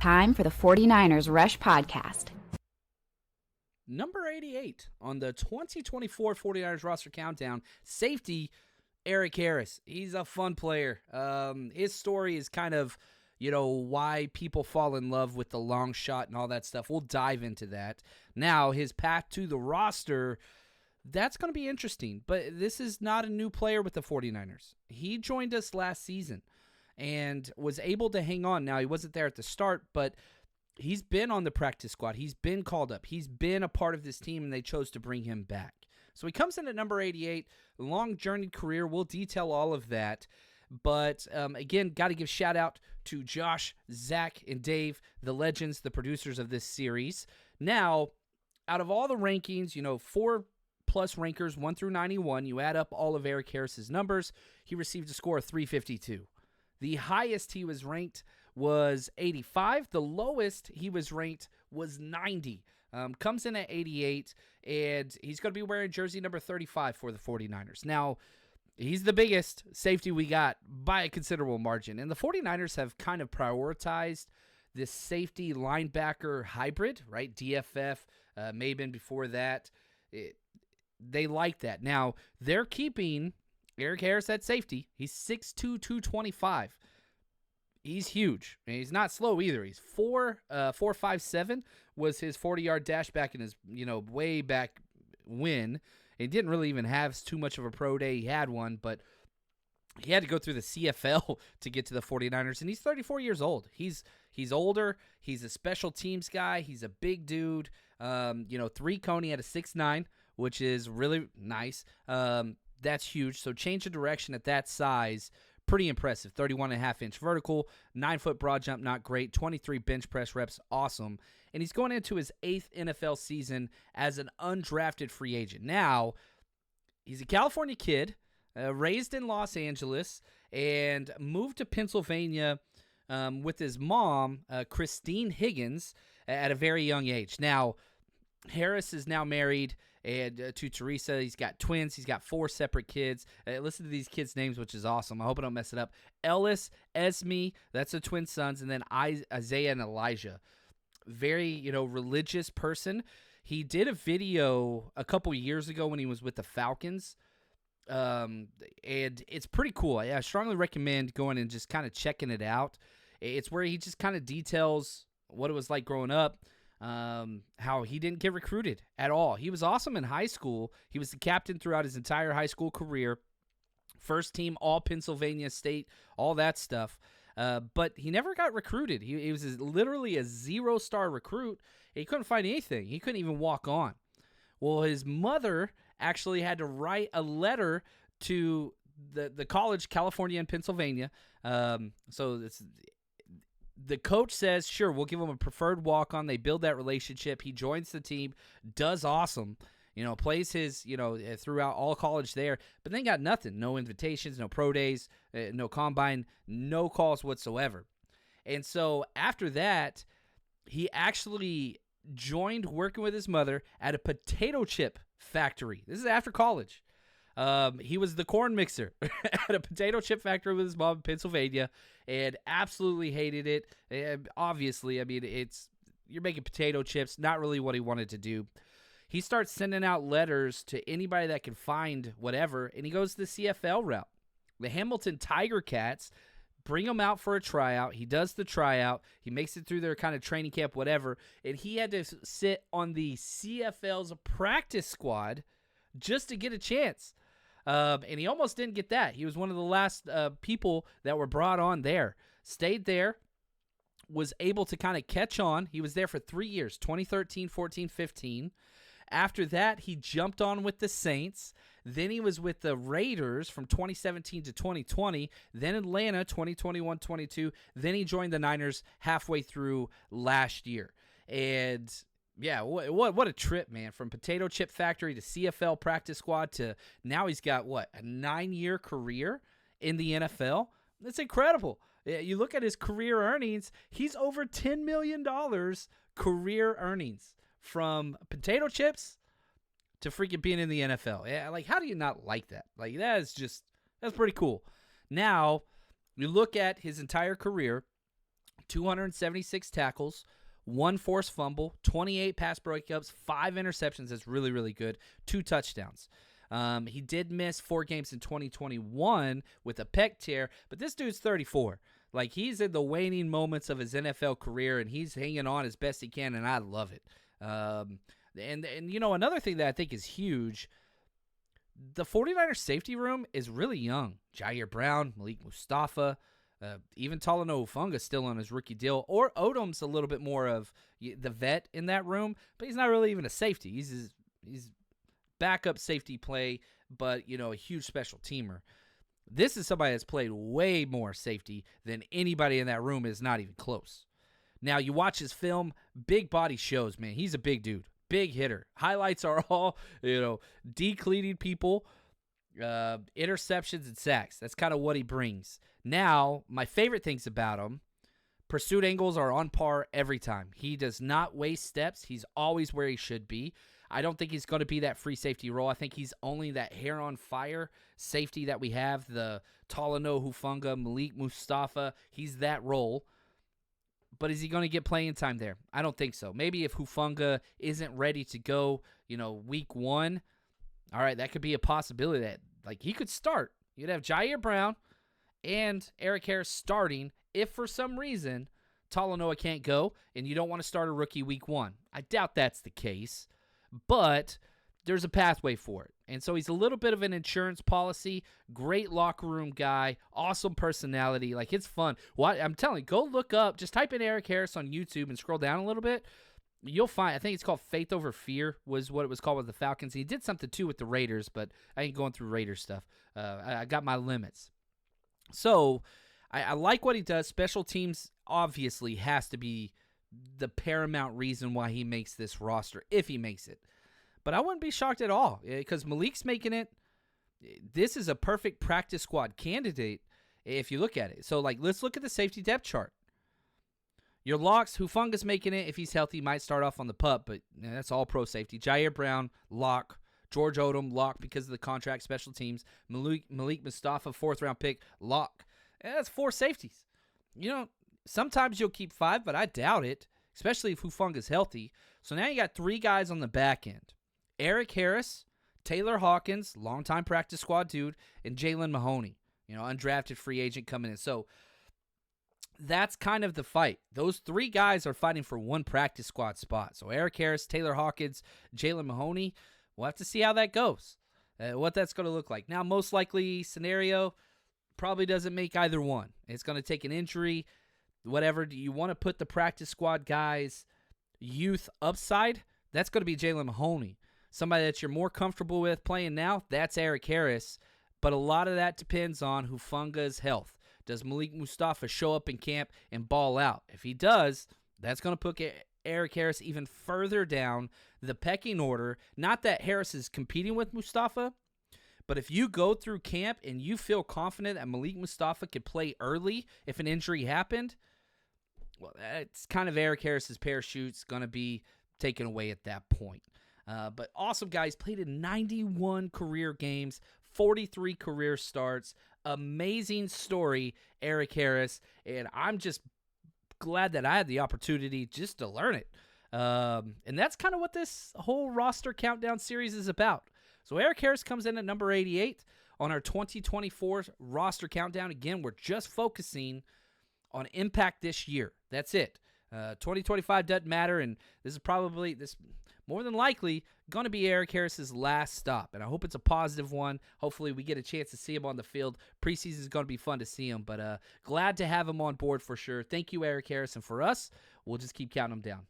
Time for the 49ers Rush Podcast. Number 88 on the 2024 49ers roster countdown, safety Erik Harris. He's a fun player. His story is kind of, why people fall in love with the long shot and all that stuff. We'll dive into that. Now, his path to the roster, that's going to be interesting. But this is not a new player with the 49ers. He joined us last season and was able to hang on. Now, he wasn't there at the start, but he's been on the practice squad. He's been called up. He's been a part of this team, and they chose to bring him back. So he comes in at number 88, long journeyed career. We'll detail all of that. But, again, got to give shout-out to Josh, Zach, and Dave, the legends, the producers of this series. Now, out of all the rankings, 4+ rankers, 1 through 91, you add up all of Erik Harris's numbers, he received a score of 352. The highest he was ranked was 85. The lowest he was ranked was 90. Comes in at 88, and he's going to be wearing jersey number 35 for the 49ers. Now, he's the biggest safety we got by a considerable margin, and the 49ers have kind of prioritized this safety linebacker hybrid, right? DFF, Maben before that. They like that. Now, they're keeping Erik Harris at safety. He's 6'2", 225. He's huge. And he's not slow either. He's 4.57 was his 40-yard dash back in his, way back when. He didn't really even have too much of a pro day. He had one, but he had to go through the CFL to get to the 49ers, and he's 34 years old. He's older. He's a special teams guy. He's a big dude. 3 Coney at a 6'9", which is really nice. That's huge. So change of direction at that size, pretty impressive. 31.5-inch vertical, 9-foot broad jump, not great. 23 bench press reps, awesome. And he's going into his 8th NFL season as an undrafted free agent. Now, he's a California kid, raised in Los Angeles, and moved to Pennsylvania with his mom, Christine Higgins, at a very young age. Now, Harris is now married to Teresa. He's got twins. He's got 4 separate kids. Listen to these kids' names, which is awesome. I hope I don't mess it up. Ellis, Esme, that's the twin sons, and then Isaiah and Elijah. Very, religious person. He did a video a couple years ago when he was with the Falcons, and it's pretty cool. I strongly recommend going and just kind of checking it out. It's where he just kind of details what it was like growing up. How he didn't get recruited at all. He was awesome in high school. He was the captain throughout his entire high school career. First team all Pennsylvania State, all that stuff. But he never got recruited. He was literally a 0-star recruit. He couldn't find anything. He couldn't even walk on. Well, his mother actually had to write a letter to the college, California and Pennsylvania. So it's... The coach says, sure, we'll give him a preferred walk-on. They build that relationship. He joins the team, does awesome, plays his, throughout all college there, but then got nothing. No invitations, no pro days, no combine, no calls whatsoever. And so after that, he actually joined working with his mother at a potato chip factory. This is after college. He was the corn mixer at a potato chip factory with his mom in Pennsylvania and absolutely hated it. And obviously, you're making potato chips, not really what he wanted to do. He starts sending out letters to anybody that can find whatever, and he goes the CFL route. The Hamilton Tiger Cats bring him out for a tryout. He does the tryout. He makes it through their kind of training camp, whatever, and he had to sit on the CFL's practice squad just to get a chance. And he almost didn't get that. He was one of the last people that were brought on there. Stayed there, was able to kind of catch on. He was there for 3 years, 2013, 14, 15. After that, he jumped on with the Saints. Then he was with the Raiders from 2017 to 2020. Then Atlanta, 2021-22. Then he joined the Niners halfway through last year. And... yeah, what a trip, man. From potato chip factory to CFL practice squad to now he's got, a 9-year career in the NFL? That's incredible. You look at his career earnings, he's over $10 million career earnings from potato chips to freaking being in the NFL. Yeah, how do you not like that? that's pretty cool. Now, you look at his entire career, 276 tackles, 1 forced fumble, 28 pass breakups, 5 interceptions. That's really, really good. 2 touchdowns. He did miss 4 games in 2021 with a pec tear, but this dude's 34. Like, he's in the waning moments of his NFL career, and he's hanging on as best he can, and I love it. And you know, another thing that I think is huge, the 49ers safety room is really young. Jair Brown, Malik Mustafa, even Talanoa Ufunga still on his rookie deal. Or Odom's a little bit more of the vet in that room, but he's not really even a safety. He's backup safety play, but, you know, a huge special teamer. This is somebody that's played way more safety than anybody in that room, is not even close. Now, you watch his film, big body shows, man. He's a big dude, big hitter. Highlights are all, you know, decleating people, interceptions and sacks. That's kind of what he brings. Now, my favorite things about him, pursuit angles are on par every time. He does not waste steps. He's always where he should be. I don't think he's going to be that free safety role. I think he's only that hair on fire safety that we have, the Talanoa Ufunga, Malik Mustafa. He's that role. But is he going to get playing time there? I don't think so. Maybe if Hufanga isn't ready to go, you know, week 1, all right, that could be a possibility that, like, he could start. You'd have Jair Brown and Erik Harris starting if for some reason Talanoa can't go and you don't want to start a rookie week 1. I doubt that's the case, but there's a pathway for it. And so he's a little bit of an insurance policy, great locker room guy, awesome personality. Like, it's fun. Well, I'm telling you, go look up, just type in Erik Harris on YouTube and scroll down a little bit. You'll find, I think it's called Faith Over Fear was what it was called with the Falcons. He did something too with the Raiders, but I ain't going through Raiders stuff. I got my limits. So I like what he does. Special teams obviously has to be the paramount reason why he makes this roster, if he makes it. But I wouldn't be shocked at all because Malik's making it. This is a perfect practice squad candidate if you look at it. So, like, let's look at the safety depth chart. Your locks, Hufanga's making it. If he's healthy, might start off on the pup, but that's all pro safety. Jair Brown, lock. George Odom, lock because of the contract, special teams. Malik Mustafa, 4th-round pick, lock. That's 4 safeties. You know, sometimes you'll keep 5, but I doubt it, especially if Hufanga's healthy. So now you got 3 guys on the back end. Erik Harris, Taylor Hawkins, longtime practice squad dude, and Jalen Mahoney, you know, undrafted free agent coming in. So that's kind of the fight. Those 3 guys are fighting for 1 practice squad spot. So Erik Harris, Taylor Hawkins, Jalen Mahoney, we'll have to see how that goes, what that's going to look like. Now, most likely scenario probably doesn't make either one. It's going to take an injury, whatever. Do you want to put the practice squad guys' youth upside? That's going to be Jalen Mahoney. Somebody that you're more comfortable with playing now, that's Erik Harris. But a lot of that depends on Hufanga's health. Does Malik Mustafa show up in camp and ball out? If he does, that's going to put Erik Harris even further down the pecking order. Not that Harris is competing with Mustafa, but if you go through camp and you feel confident that Malik Mustafa could play early if an injury happened, well, it's kind of Erik Harris's parachute's going to be taken away at that point. But awesome guys, played in 91 career games, 43 career starts. Amazing story, Erik Harris. And I'm just glad that I had the opportunity just to learn it. And that's kind of what this whole roster countdown series is about. So Erik Harris comes in at number 88 on our 2024 roster countdown. Again, we're just focusing on impact this year. That's it. 2025 doesn't matter, and this is probably more than likely going to be Erik Harris's last stop, and I hope it's a positive one. Hopefully we get a chance to see him on the field. Preseason is going to be fun to see him, but glad to have him on board for sure. Thank you, Erik Harris, and for us, we'll just keep counting him down.